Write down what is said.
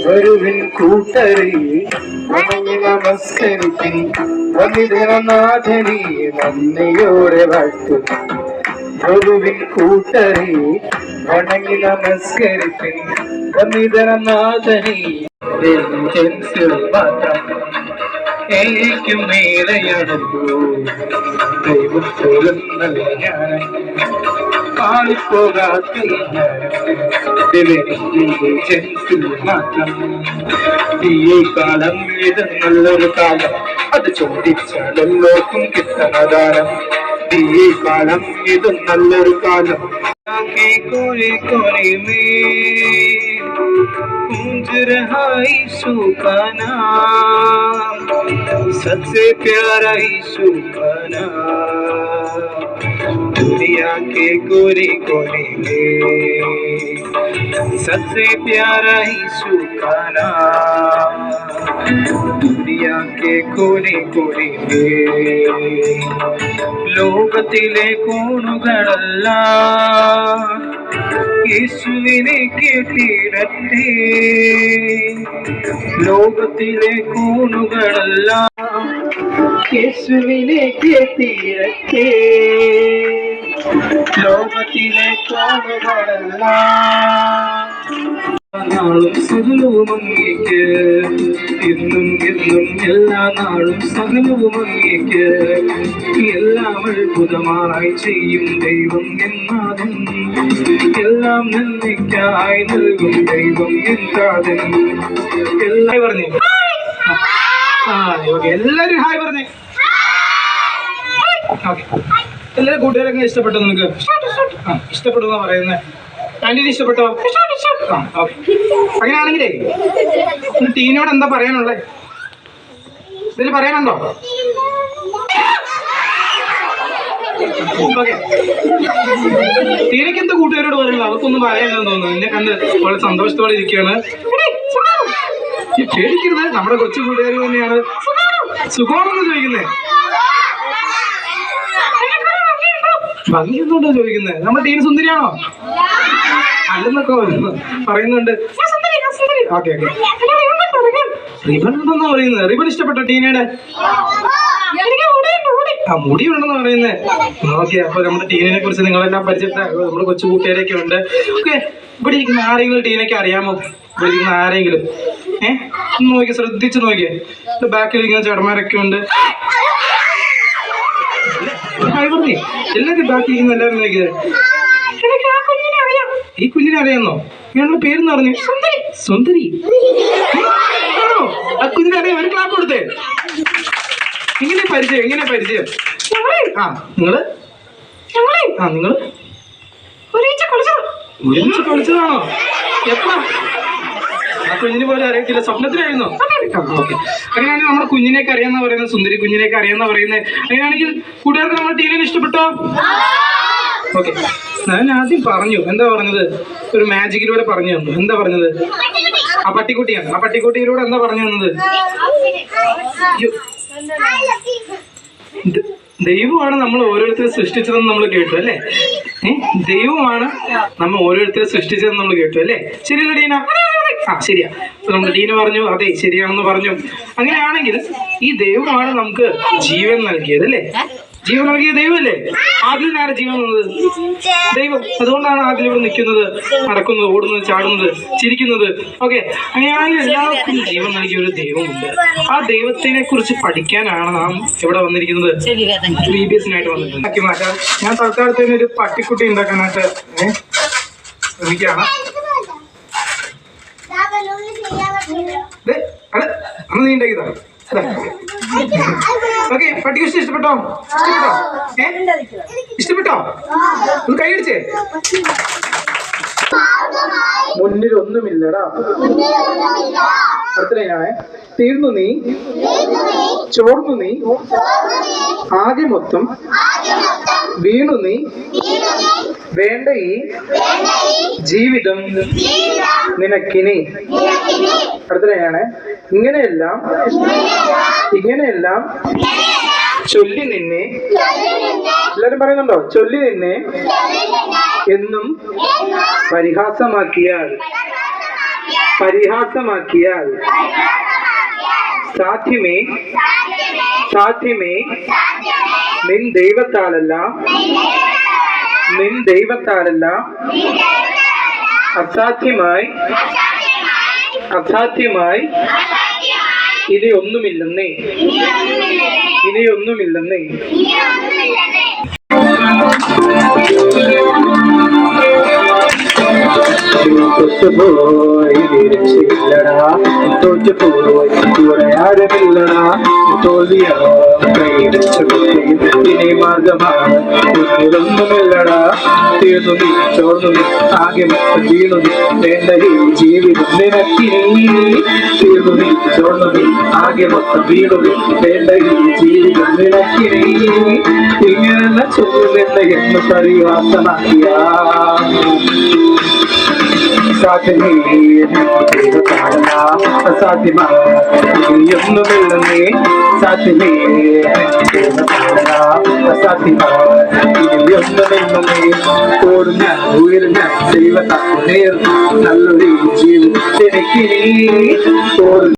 വരുവിൻ കൂട്ടരെ വണങ്ങി നമസ്കരിപ്പിൻ വന്നിതനാഥനെ നന്ദിയോടെ വാഴ്ത്തുവിൻ. വരുവിൻ കൂട്ടരെ വണങ്ങി നമസ്കരിപ്പിൻ വന്നിതനാഥനെ. മാത്രം ഏക്കും മേലയടപ്പോ ദൈവം പോലും ഞാൻ പാളിപ്പോകാത്ത മാത്രം. ഈ കാലം ഇത് നല്ലൊരു കാലം, അത് ചോദിച്ചാലെല്ലോർക്കും കിട്ടണദാനം. ഈ കാലം ഇത് നല്ലൊരു കാലം. कोरे कोरे में गूंज रहा यीशु का नाम, सबसे प्यारा यीशु का नाम. दुनिया के कोरे कोरे में सबसे प्यारा यीशु का नाम. दुनिया के कोरे कोरे में ലോകത്തിലെ കോണുകളെല്ലാം യേശുവിനെ കേട്ടിടട്ടെ. ലോകത്തിലെ കോണുകളെല്ലാം യേശുവിനെ കേട്ടിടട്ടെ. ലോകത്തിലെ കോണുകളെല്ലാം നാളും സകലവും അങ്ങേക്ക്, ഇന്നും എന്നും എല്ലാ നാളും സകലവും അങ്ങേക്ക്. എല്ലാം അത്ഭുതമായി ചെയ്യും ദൈവം എന്നാഥൻ, എല്ലാം നന്മയ്ക്കായി നൽകും ദൈവം എന്നാഥൻ. എല്ലാവരും പറഞ്ഞേ, എല്ലാരും ഹായ് പറഞ്ഞേ. എല്ലാവരും കൂട്ടുകാരൊക്കെ ഇഷ്ടപ്പെട്ടോ? നിനക്ക് ഇഷ്ടപ്പെടുന്ന പറയുന്നത് ആന്റിന് ഇഷ്ടപ്പെട്ടോ? അങ്ങനെയാണെങ്കിലേ ടീനോട് എന്താ പറയാനുള്ളത്? ഇതിൽ പറയാനുണ്ടോ? ഓക്കെ, ടീനയ്ക്ക് എന്താ കൂട്ടുകാരോട് പറയാനുള്ളത്? അവർക്കൊന്നും പറയാനില്ലെന്ന് തോന്നുന്നു. എന്നെ കണ്ട് വളരെ സന്തോഷത്തോടെ ഇരിക്കുകയാണ്. പേടിക്കരുത്, നമ്മുടെ കൊച്ചു കൂട്ടുകാർ തന്നെയാണ്. സുഖമാണെന്ന് ചോദിക്കുന്നേ, ഭംഗിയൊന്നുണ്ടോ ചോദിക്കുന്നത്? നമ്മുടെ ടീന സുന്ദരിയാണോ അല്ലെന്നൊക്കെ പറയുന്നുണ്ട്. ഓക്കെ ഓക്കെ, റിബൺ ഉണ്ടെന്നാ പറയുന്നത്. റിബൺ ഇഷ്ടപ്പെട്ടോ ടീനയുടെ? ആ, മുടി ഉണ്ടെന്ന് പറയുന്നത്. ഓക്കെ, അപ്പൊ നമ്മുടെ ടീനിനെ കുറിച്ച് നിങ്ങളെല്ലാം പരിചയപ്പെട്ട നമ്മുടെ കൊച്ചു കൂട്ടുകാരൊക്കെ ഉണ്ട്. ഓക്കെ, ഇവിടെ ഇരിക്കുന്ന ആരെങ്കിലും ടീനൊക്കെ അറിയാമോ? ഇവിടെ ഇരിക്കുന്ന ആരെങ്കിലും ഒന്ന് നോക്കിയേ, ശ്രദ്ധിച്ച് നോക്കിയേ. ബാക്കിൽ ഇരിക്കുന്ന ചേട്ടന്മാരൊക്കെ ഉണ്ട്. പറഞ്ഞേ, എല്ലാവരും ബാക്കിൽ ഇരിക്കുന്ന എല്ലാവരും നോക്കിയത്. ഈ കുഞ്ഞിനെ അറിയാന്നോ? ഞങ്ങളുടെ പേരെന്ന് പറഞ്ഞു സുന്ദരി. ആണോ? ആ കുഞ്ഞിനെ അറിയാം. ഒരു ക്ലാപ്പ് കൊടുത്തേ. എങ്ങനെ പരിചയം? എങ്ങനെ പരിചയം? ആ, നിങ്ങള് ഒരുമിച്ച് കളിച്ചതാണോ? എപ്പാ? ആ കുഞ്ഞിന് പോലും അറിയത്തില്ല, സ്വപ്നത്തിലായിരുന്നോ? ഓക്കെ, അങ്ങനെയാണെങ്കിൽ നമ്മുടെ കുഞ്ഞിനെയൊക്കെ അറിയാന്നാ പറയുന്നത്, സുന്ദരി കുഞ്ഞിനെയൊക്കെ അറിയാന്നാ പറയുന്നത്. അങ്ങനെയാണെങ്കിൽ കൂട്ടുകാർക്ക് നമ്മുടെ ടീമിനെ ഇഷ്ടപ്പെട്ടോ? ഓക്കെ, ഞാൻ ആദ്യം പറഞ്ഞു, എന്താ പറഞ്ഞത്? ഒരു മാജിക്കിലൂടെ പറഞ്ഞു തന്നു. എന്താ പറഞ്ഞത്? ആ പട്ടിക്കുട്ടിയാണ്. ആ പട്ടിക്കുട്ടിയിലൂടെ എന്താ പറഞ്ഞു തന്നത്? ദൈവമാണ് നമ്മൾ ഓരോരുത്തരെ സൃഷ്ടിച്ചതെന്ന് നമ്മൾ കേട്ടു അല്ലേ? ദൈവമാണ് നമ്മൾ ഓരോരുത്തരെ സൃഷ്ടിച്ചതെന്ന് നമ്മൾ കേട്ടു അല്ലേ? ശരിയല്ലേ ടീന? ആ, ശരിയാ. അപ്പൊ നമ്മൾ ടീന പറഞ്ഞു അതെ ശരിയാണെന്ന് പറഞ്ഞു. അങ്ങനെയാണെങ്കിൽ ഈ ദൈവമാണ് നമുക്ക് ജീവൻ നൽകിയത് അല്ലേ? ജീവൻ നൽകിയ ദൈവമല്ലേ? ആദിലിനാണ് ജീവൻ വന്നത്? ദൈവം. അതുകൊണ്ടാണ് ആദിൽ ഇവിടെ നിൽക്കുന്നത്, നടക്കുന്നത്, ഓടുന്നത്, ചാടുന്നത്, ചിരിക്കുന്നത്. ഓക്കെ, അങ്ങനെയാണെങ്കിൽ എല്ലാവർക്കും ജീവൻ നൽകിയ ഒരു ദൈവമുണ്ട്. ആ ദൈവത്തിനെ കുറിച്ച് പഠിക്കാനാണ് നാം ഇവിടെ വന്നിരിക്കുന്നത്. BBSനായിട്ട് വന്നിട്ടുണ്ട്. ആക്കി മാറ്റാം. ഞാൻ തൽക്കാലത്തേന് ഒരു പട്ടിക്കുട്ടി ഉണ്ടാക്കാനായിട്ട് ശ്രമിക്കുകയാണ്. അന്ന് നീ ഉണ്ടാക്കിയതാണ്. ഓക്കെ, പട്ടിക്കുട്ടി ഇഷ്ടപ്പെട്ടോ? ഇഷ്ടപ്പെട്ടോ? ഒന്ന് കൈയടിച്ചേ. മുന്നിലൊന്നുമില്ലടാ. അടുത്തതിനാണ് തീർന്നു നീ, ചോർന്നു നീ, ആകെ മൊത്തം വീണു നീ, വേണ്ട ഈ ജീവിതം നിനക്കിനി. അടുത്തതിനാണ് ഇങ്ങനെയെല്ലാം ചൊല്ലി നിന്നെ. എല്ലാരും പറയുന്നുണ്ടോ? ചൊല്ലി നിന്നെ എന്നും പരിഹാസമാക്കിയാൽ പരിഹാസമാക്കിയാൽ സാധ്യമേ സാധ്യമേ നിൻ ദൈവത്താലല്ല അസാധ്യമായി ഇനിയൊന്നുമില്ലെന്നേ തോറ്റുപോയി രക്ഷയില്ലടാ, തോറ്റുപോയി ഇവിടെ ആരുമില്ലടാ, തോൽവിയോ ഇനി മാർഗമാണ് ഒന്നിലൊന്നുമില്ലടാ. തീർന്നു നീ ചോർന്നു നീ ആകെ വീണു നീ വേണ്ട ഈ ജീവിതം നിനക്കിനി. തീർന്നു നീ ചോർന്നു നീ ആകെ മൊത്തം വീണു നീ വേണ്ട ഈ ജീവിതം നിനക്കിനി. ഇങ്ങനെ ചൊല്ലുന്നില്ല എന്ന് പരിഹാസമാക്കിയ അസാധ്യമായൊന്നുമില്ലെന്നേ സാധ്യമേ അസാധ്യമായൊന്നുമില്ലെന്നേ. ഓടുന്ന ഉയർന്ന ദൈവത്താൽ നേർന്നു നല്ലൊരു ജീവിതം എനിക്കിനി.